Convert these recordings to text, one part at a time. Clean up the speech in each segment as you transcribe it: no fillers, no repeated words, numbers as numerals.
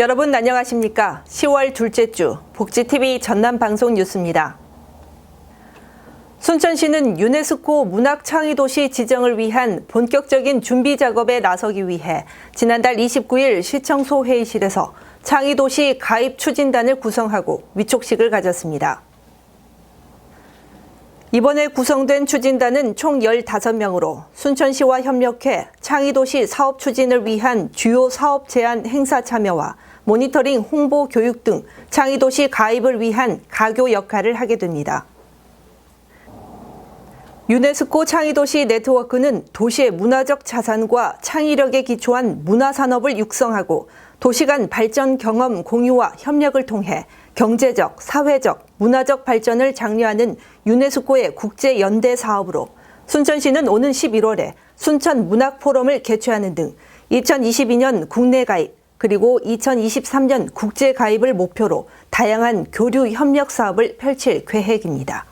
여러분 안녕하십니까? 10월 둘째 주 복지TV 전남방송 뉴스입니다. 순천시는 유네스코 문학창의도시 지정을 위한 본격적인 준비 작업에 나서기 위해 지난달 29일 시청소 회의실에서 창의도시 가입 추진단을 구성하고 위촉식을 가졌습니다. 이번에 구성된 추진단은 총 15명으로 순천시와 협력해 창의도시 사업 추진을 위한 주요 사업 제안 행사 참여와 모니터링, 홍보, 교육 등 창의도시 가입을 위한 가교 역할을 하게 됩니다. 유네스코 창의도시 네트워크는 도시의 문화적 자산과 창의력에 기초한 문화산업을 육성하고 도시 간 발전 경험 공유와 협력을 통해 경제적, 사회적, 문화적 발전을 장려하는 유네스코의 국제연대 사업으로 순천시는 오는 11월에 순천 문학포럼을 개최하는 등 2022년 국내 가입 그리고 2023년 국제 가입을 목표로 다양한 교류 협력 사업을 펼칠 계획입니다.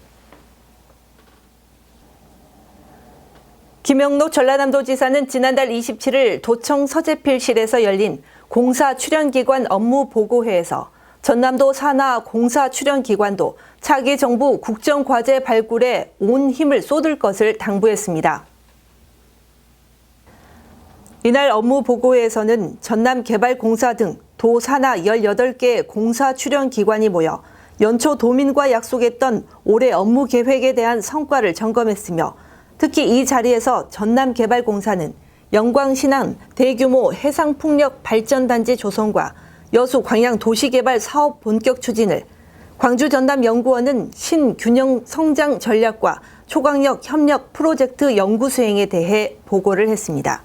김영록 전라남도지사는 지난달 27일 도청 서재필실에서 열린 공사 출연기관 업무 보고회에서 전남도 산하 공사 출연기관도 차기 정부 국정과제 발굴에 온 힘을 쏟을 것을 당부했습니다. 이날 업무 보고회에서는 전남개발공사 등 도 산하 18개 공사 출연기관이 모여 연초 도민과 약속했던 올해 업무 계획에 대한 성과를 점검했으며 특히 이 자리에서 전남개발공사는 영광신안 대규모 해상풍력 발전단지 조성과 여수 광양 도시개발 사업 본격 추진을, 광주 전남연구원은 신균형 성장 전략과 초강력 협력 프로젝트 연구 수행에 대해 보고를 했습니다.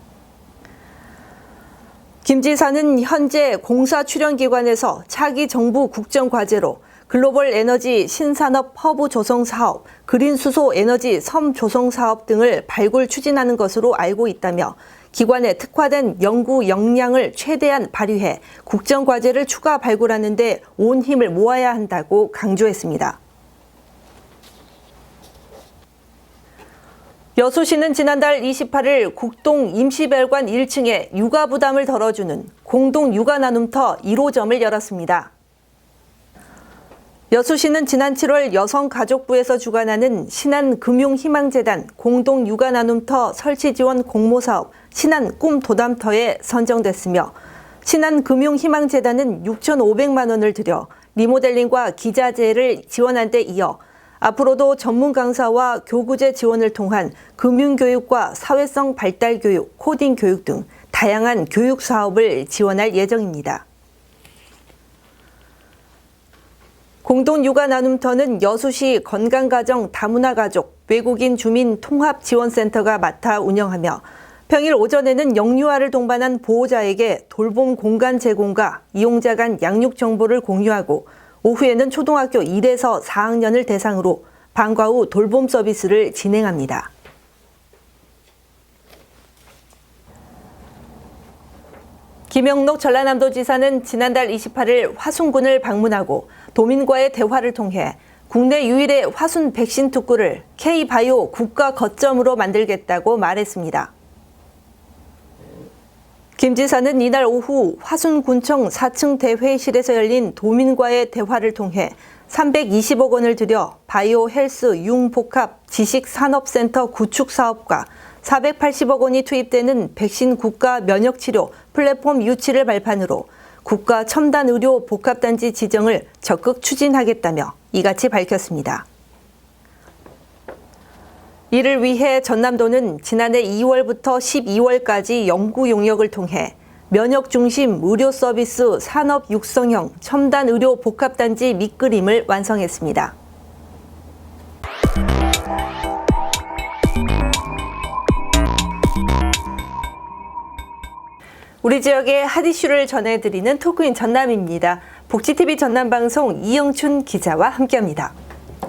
김 지사는 현재 공사 출연기관에서 차기 정부 국정과제로 글로벌 에너지 신산업 허브 조성 사업, 그린 수소 에너지 섬 조성 사업 등을 발굴 추진하는 것으로 알고 있다며 기관의 특화된 연구 역량을 최대한 발휘해 국정과제를 추가 발굴하는 데 온 힘을 모아야 한다고 강조했습니다. 여수시는 지난달 28일 국동 임시별관 1층에 육아 부담을 덜어주는 공동 육아 나눔터 1호점을 열었습니다. 여수시는 지난 7월 여성가족부에서 주관하는 신안금융희망재단 공동육아나눔터 설치지원 공모사업 신안꿈도담터에 선정됐으며 신안금융희망재단은 6,500만 원을 들여 리모델링과 기자재를 지원한 데 이어 앞으로도 전문 강사와 교구제 지원을 통한 금융교육과 사회성 발달교육, 코딩교육 등 다양한 교육 사업을 지원할 예정입니다. 공동육아나눔터는 여수시 건강가정 다문화가족 외국인 주민 통합지원센터가 맡아 운영하며 평일 오전에는 영유아를 동반한 보호자에게 돌봄 공간 제공과 이용자 간 양육 정보를 공유하고 오후에는 초등학교 1에서 4학년을 대상으로 방과 후 돌봄 서비스를 진행합니다. 김영록 전라남도지사는 지난달 28일 화순군을 방문하고 도민과의 대화를 통해 국내 유일의 화순 백신 특구를 K바이오 국가 거점으로 만들겠다고 말했습니다. 김 지사는 이날 오후 화순군청 4층 대회의실에서 열린 도민과의 대화를 통해 320억 원을 들여 바이오 헬스 융복합 지식산업센터 구축 사업과 480억 원이 투입되는 백신 국가 면역치료 플랫폼 유치를 발판으로 국가 첨단 의료 복합단지 지정을 적극 추진하겠다며 이같이 밝혔습니다. 이를 위해 전남도는 지난해 2월부터 12월까지 연구 용역을 통해 면역 중심 의료 서비스 산업 육성형 첨단 의료 복합단지 밑그림을 완성했습니다. 우리 지역의 핫 이슈를 전해드리는 토크인 전남입니다. 복지TV 전남방송 이영춘 기자와 함께합니다.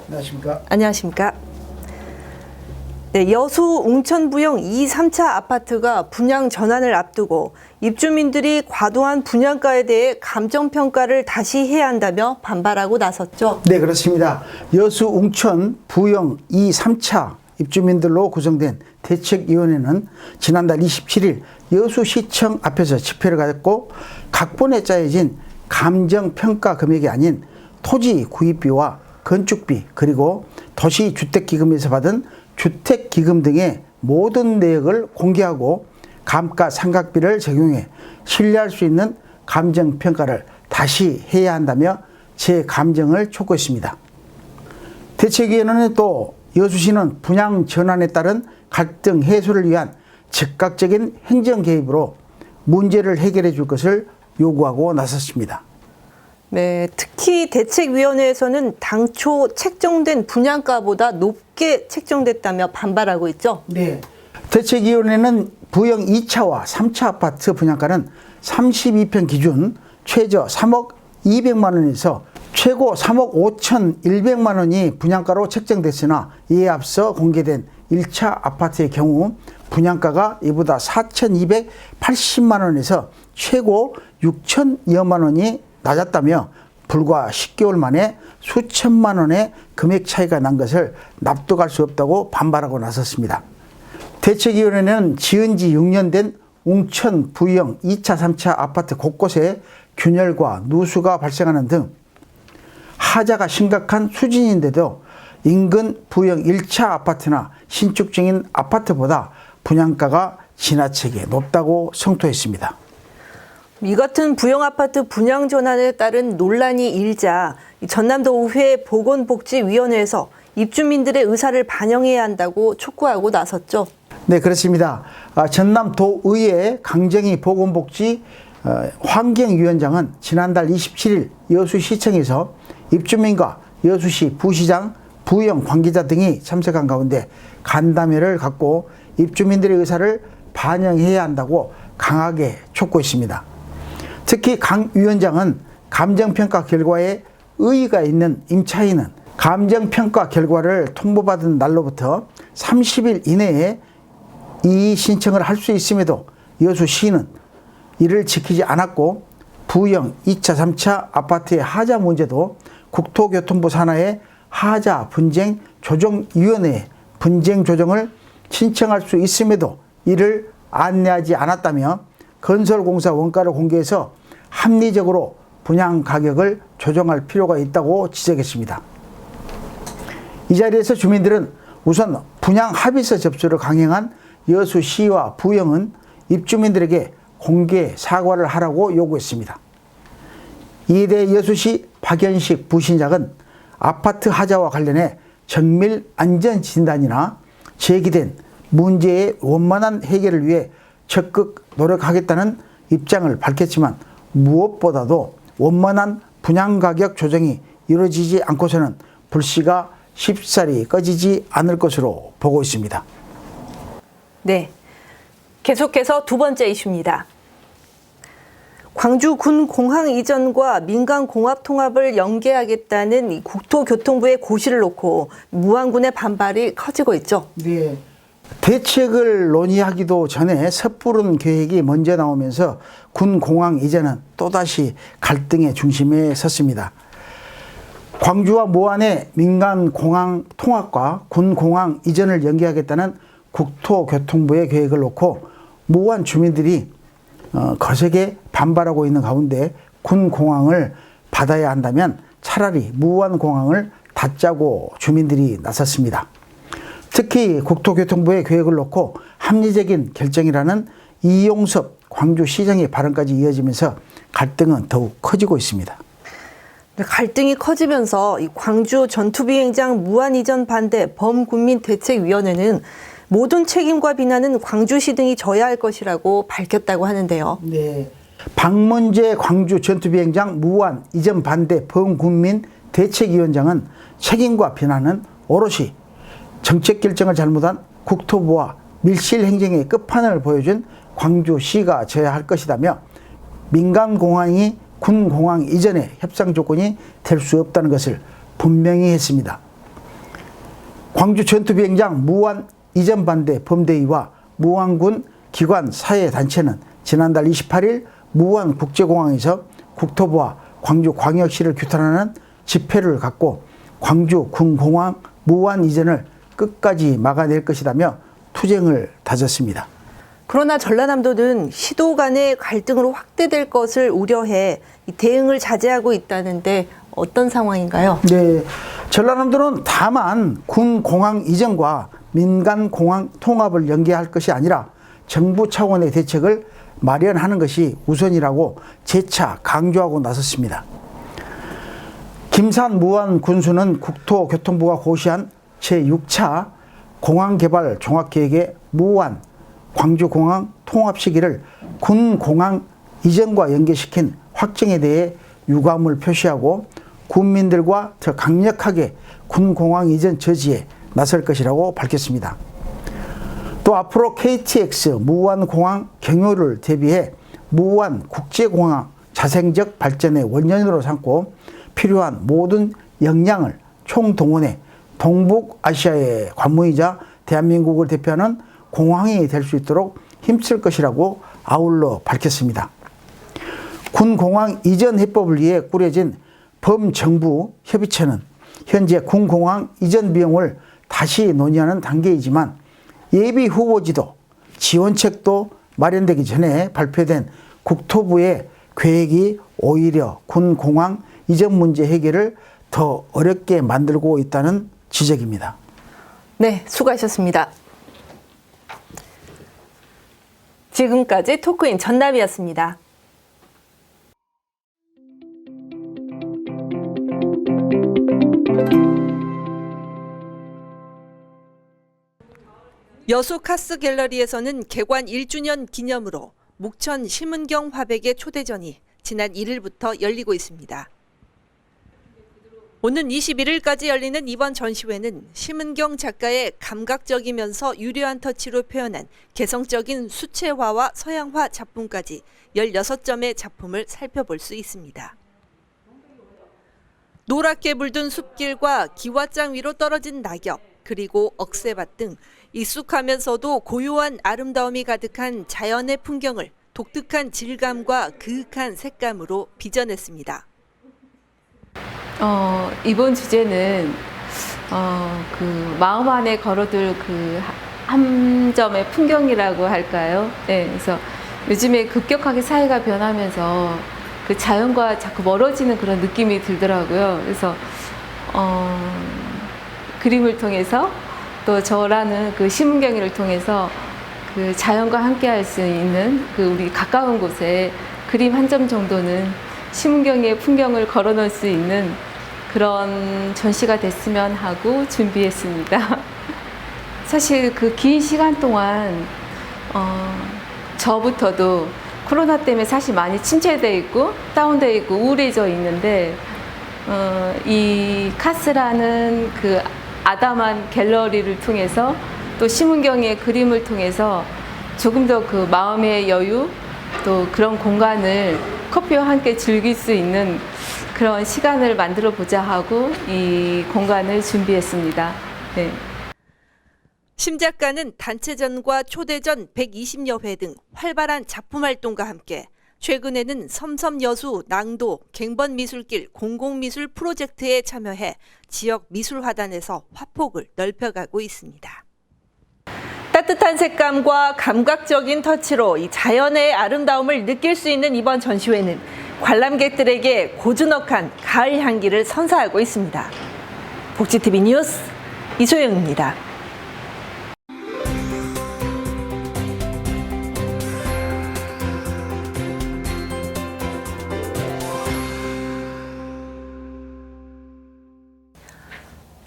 안녕하십니까? 안녕하십니까? 네, 여수 웅천부영 2, 3차 아파트가 분양 전환을 앞두고 입주민들이 과도한 분양가에 대해 감정평가를 다시 해야 한다며 반발하고 나섰죠. 네, 그렇습니다. 여수 웅천 부영 2, 3차 입주민들로 구성된 대책위원회는 지난달 27일 여수시청 앞에서 집회를 가졌고 각본에 짜여진 감정평가 금액이 아닌 토지 구입비와 건축비 그리고 도시주택기금에서 받은 주택기금 등의 모든 내역을 공개하고 감가상각비를 적용해 신뢰할 수 있는 감정평가를 다시 해야 한다며 제 감정을 촉구했습니다. 대책위원회는 또 여수시는 분양 전환에 따른 갈등 해소를 위한 즉각적인 행정 개입으로 문제를 해결해 줄 것을 요구하고 나섰습니다. 네, 특히 대책위원회에서는 당초 책정된 분양가보다 높게 책정됐다며 반발하고 있죠. 네. 대책위원회는 부영 2차와 3차 아파트 분양가는 32평 기준 최저 3억 200만 원에서 최고 3억 5,100만 원이 분양가로 책정됐으나 이에 앞서 공개된 1차 아파트의 경우 분양가가 이보다 4,280만 원에서 최고 6,000여만 원이 낮았다며 불과 10개월 만에 수천만 원의 금액 차이가 난 것을 납득할 수 없다고 반발하고 나섰습니다. 대책위원회는 지은 지 6년 된 웅천 부영 2차, 3차 아파트 곳곳에 균열과 누수가 발생하는 등 하자가 심각한 수준인데도 인근 부영 1차 아파트나 신축 중인 아파트보다 분양가가 지나치게 높다고 성토했습니다. 이 같은 부영 아파트 분양 전환에 따른 논란이 일자 전남도의회 보건복지위원회에서 입주민들의 의사를 반영해야 한다고 촉구하고 나섰죠. 네, 그렇습니다. 전남도의회 강정희 보건복지 환경위원장은 지난달 27일 여수시청에서 입주민과 여수시 부시장, 부영 관계자 등이 참석한 가운데 간담회를 갖고 입주민들의 의사를 반영해야 한다고 강하게 촉구했습니다. 특히 강 위원장은 감정평가 결과에 의의가 있는 임차인은 감정평가 결과를 통보받은 날로부터 30일 이내에 이의 신청을 할 수 있음에도 여수시는 이를 지키지 않았고 부영 2차, 3차 아파트의 하자 문제도 국토교통부 산하의 하자 분쟁 조정위원회에 분쟁 조정을 신청할 수 있음에도 이를 안내하지 않았다며 건설공사 원가를 공개해서 합리적으로 분양 가격을 조정할 필요가 있다고 지적했습니다. 이 자리에서 주민들은 우선 분양 합의서 접수를 강행한 여수시와 부영은 입주민들에게 공개 사과를 하라고 요구했습니다. 이에 대해 여수시 박연식 부시장은 아파트 하자와 관련해 정밀 안전 진단이나 제기된 문제의 원만한 해결을 위해 적극 노력하겠다는 입장을 밝혔지만 무엇보다도 원만한 분양가격 조정이 이루어지지 않고서는 불씨가 쉽사리 꺼지지 않을 것으로 보고 있습니다. 네, 계속해서 두 번째 이슈입니다. 광주 군 공항 이전과 민간 공합 통합을 연계하겠다는 이 국토교통부의 고시를 놓고 무안군의 반발이 커지고 있죠. 네. 대책을 논의하기도 전에 섣부른 계획이 먼저 나오면서 군 공항 이전은 또다시 갈등의 중심에 섰습니다. 광주와 무안의 민간 공항 통합과 군 공항 이전을 연계하겠다는 국토교통부의 계획을 놓고 무안 주민들이 거세게 반발하고 있는 가운데 군 공항을 받아야 한다면 차라리 무안 공항을 닫자고 주민들이 나섰습니다. 특히 국토교통부의 계획을 놓고 합리적인 결정이라는 이용섭 광주시장의 발언까지 이어지면서 갈등은 더욱 커지고 있습니다. 갈등이 커지면서 이 광주 전투비행장 무안 이전 반대 범국민대책위원회는 모든 책임과 비난은 광주시 등이 져야 할 것이라고 밝혔다고 하는데요. 네. 박문재 광주 전투비행장 무안 이전 반대 범국민대책위원장은 책임과 비난은 오롯이 정책 결정을 잘못한 국토부와 밀실 행정의 끝판을 보여준 광주시가 져야 할 것이다며 민간 공항이 군 공항 이전의 협상 조건이 될 수 없다는 것을 분명히 했습니다. 광주 전투비행장 무안 이전 반대 범대위와 무안군 기관 사회단체는 지난달 28일 무안국제공항에서 국토부와 광주광역시를 규탄하는 집회를 갖고 광주 군공항 무안 이전을 끝까지 막아낼 것이라며 투쟁을 다졌습니다. 그러나 전라남도는 시도 간의 갈등으로 확대될 것을 우려해 이 대응을 자제하고 있다는데 어떤 상황인가요? 네, 전라남도는 다만 군 공항 이전과 민간 공항 통합을 연계할 것이 아니라 정부 차원의 대책을 마련하는 것이 우선이라고 재차 강조하고 나섰습니다. 김산 무안 군수는 국토교통부가 고시한 제6차 공항개발 종합계획의 무안 광주공항 통합 시기를 군공항 이전과 연계시킨 확정에 대해 유감을 표시하고 군민들과 더 강력하게 군공항 이전 저지에 나설 것이라고 밝혔습니다. 또 앞으로 KTX 무안공항 경유를 대비해 무안 국제공항 자생적 발전의 원년으로 삼고 필요한 모든 역량을 총동원해 동북아시아의 관문이자 대한민국을 대표하는 공항이 될 수 있도록 힘쓸 것이라고 아울러 밝혔습니다. 군공항 이전 해법을 위해 꾸려진 범정부 협의체는 현재 군공항 이전 비용을 다시 논의하는 단계이지만 예비 후보지도 지원책도 마련되기 전에 발표된 국토부의 계획이 오히려 군공항 이전 문제 해결을 더 어렵게 만들고 있다는 지적입니다. 네, 수고하셨습니다. 지금까지 토크인 전남이었습니다. 여수 카스 갤러리에서는 개관 1주년 기념으로 묵천 심은경 화백의 초대전이 지난 1일부터 열리고 있습니다. 오는 21일까지 열리는 이번 전시회는 심은경 작가의 감각적이면서 유려한 터치로 표현한 개성적인 수채화와 서양화 작품까지 16점의 작품을 살펴볼 수 있습니다. 노랗게 물든 숲길과 기와장 위로 떨어진 낙엽, 그리고 억새밭 등 익숙하면서도 고요한 아름다움이 가득한 자연의 풍경을 독특한 질감과 그윽한 색감으로 빚어냈습니다. 이번 주제는 그 마음 안에 걸어둘 그 한 점의 풍경이라고 할까요? 네, 그래서 요즘에 급격하게 사회가 변하면서 그 자연과 자꾸 멀어지는 그런 느낌이 들더라고요. 그래서 그림을 통해서 또 저라는 그 심은경이를 통해서 그 자연과 함께 할 수 있는 그 우리 가까운 곳에 그림 한 점 정도는 심은경의 풍경을 걸어 놓을 수 있는 그런 전시가 됐으면 하고 준비했습니다. 사실 그 긴 시간 동안 저부터도 코로나 때문에 사실 많이 침체되어 있고 다운되어 있고 우울해져 있는데 이 카스라는 그 아담한 갤러리를 통해서 또 심은경의 그림을 통해서 조금 더 그 마음의 여유 또 그런 공간을 커피와 함께 즐길 수 있는 그런 시간을 만들어 보자 하고 이 공간을 준비했습니다. 네. 심 작가는 단체전과 초대전 120여 회 등 활발한 작품 활동과 함께 최근에는 섬섬여수 낭도 갱번미술길 공공미술 프로젝트에 참여해 지역 미술화단에서 화폭을 넓혀가고 있습니다. 따뜻한 색감과 감각적인 터치로 이 자연의 아름다움을 느낄 수 있는 이번 전시회는 관람객들에게 고즈넉한 가을 향기를 선사하고 있습니다. 복지TV 뉴스 이소영입니다.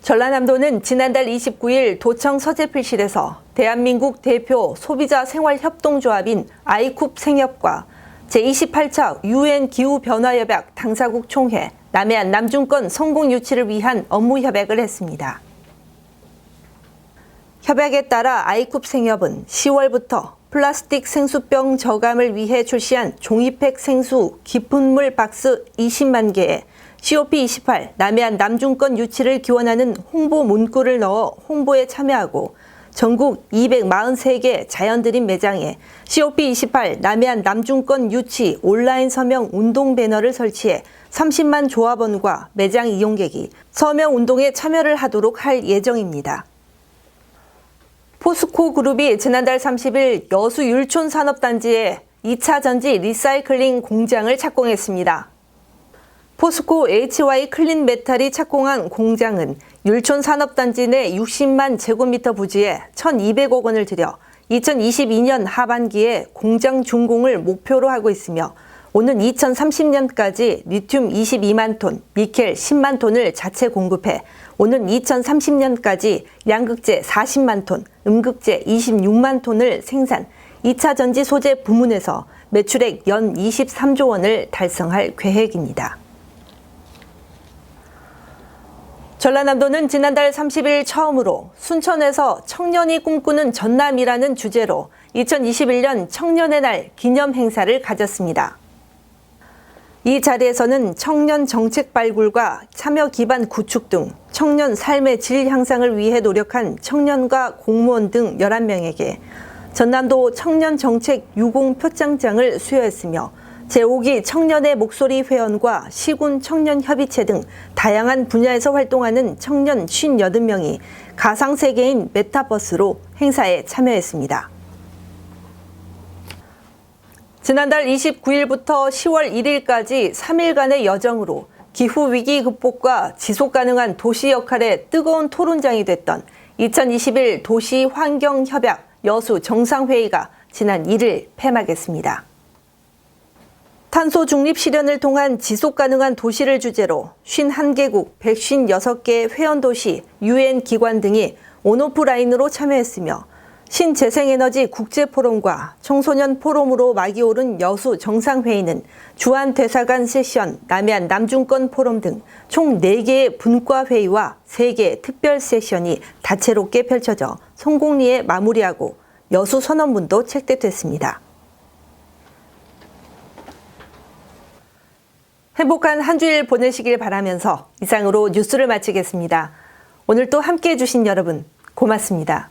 전라남도는 지난달 29일 도청 서재필실에서 대한민국 대표 소비자 생활협동조합인 아이쿱 생협과 제28차 UN 기후변화협약 당사국 총회 남해안 남중권 성공 유치를 위한 업무 협약을 했습니다. 협약에 따라 아이쿱 생협은 10월부터 플라스틱 생수병 저감을 위해 출시한 종이팩 생수 깊은 물 박스 20만 개에 COP28 남해안 남중권 유치를 기원하는 홍보 문구를 넣어 홍보에 참여하고 전국 243개 자연드림 매장에 COP28 남해안 남중권 유치 온라인 서명 운동 배너를 설치해 30만 조합원과 매장 이용객이 서명 운동에 참여를 하도록 할 예정입니다. 포스코 그룹이 지난달 30일 여수 율촌 산업단지에 2차 전지 리사이클링 공장을 착공했습니다. 포스코 HY 클린 메탈이 착공한 공장은 율촌 산업단지 내 60만 제곱미터 부지에 1,200억 원을 들여 2022년 하반기에 공장 준공을 목표로 하고 있으며 오는 2030년까지 리튬 22만 톤, 니켈 10만 톤을 자체 공급해 오는 2030년까지 양극재 40만 톤, 음극재 26만 톤을 생산, 2차 전지 소재 부문에서 매출액 연 23조 원을 달성할 계획입니다. 전라남도는 지난달 30일 처음으로 순천에서 청년이 꿈꾸는 전남이라는 주제로 2021년 청년의 날 기념 행사를 가졌습니다. 이 자리에서는 청년 정책 발굴과 참여 기반 구축 등 청년 삶의 질 향상을 위해 노력한 청년과 공무원 등 11명에게 전남도 청년 정책 유공 표창장을 수여했으며 제5기 청년의 목소리 회원과 시군 청년협의체 등 다양한 분야에서 활동하는 청년 58명이 가상세계인 메타버스로 행사에 참여했습니다. 지난달 29일부터 10월 1일까지 3일간의 여정으로 기후위기 극복과 지속가능한 도시 역할의 뜨거운 토론장이 됐던 2021 도시환경협약 여수 정상회의가 지난 1일 폐막했습니다. 탄소 중립 실현을 통한 지속가능한 도시를 주제로 51개국 156개 회원도시, UN 기관 등이 온오프라인으로 참여했으며 신재생에너지 국제포럼과 청소년 포럼으로 막이 오른 여수 정상회의는 주한대사관 세션, 남해안 남중권 포럼 등 총 4개의 분과회의와 3개의 특별 세션이 다채롭게 펼쳐져 성공리에 마무리하고 여수 선언문도 채택됐습니다. 행복한 한 주일 보내시길 바라면서 이상으로 뉴스를 마치겠습니다. 오늘 또 함께해 주신 여러분 고맙습니다.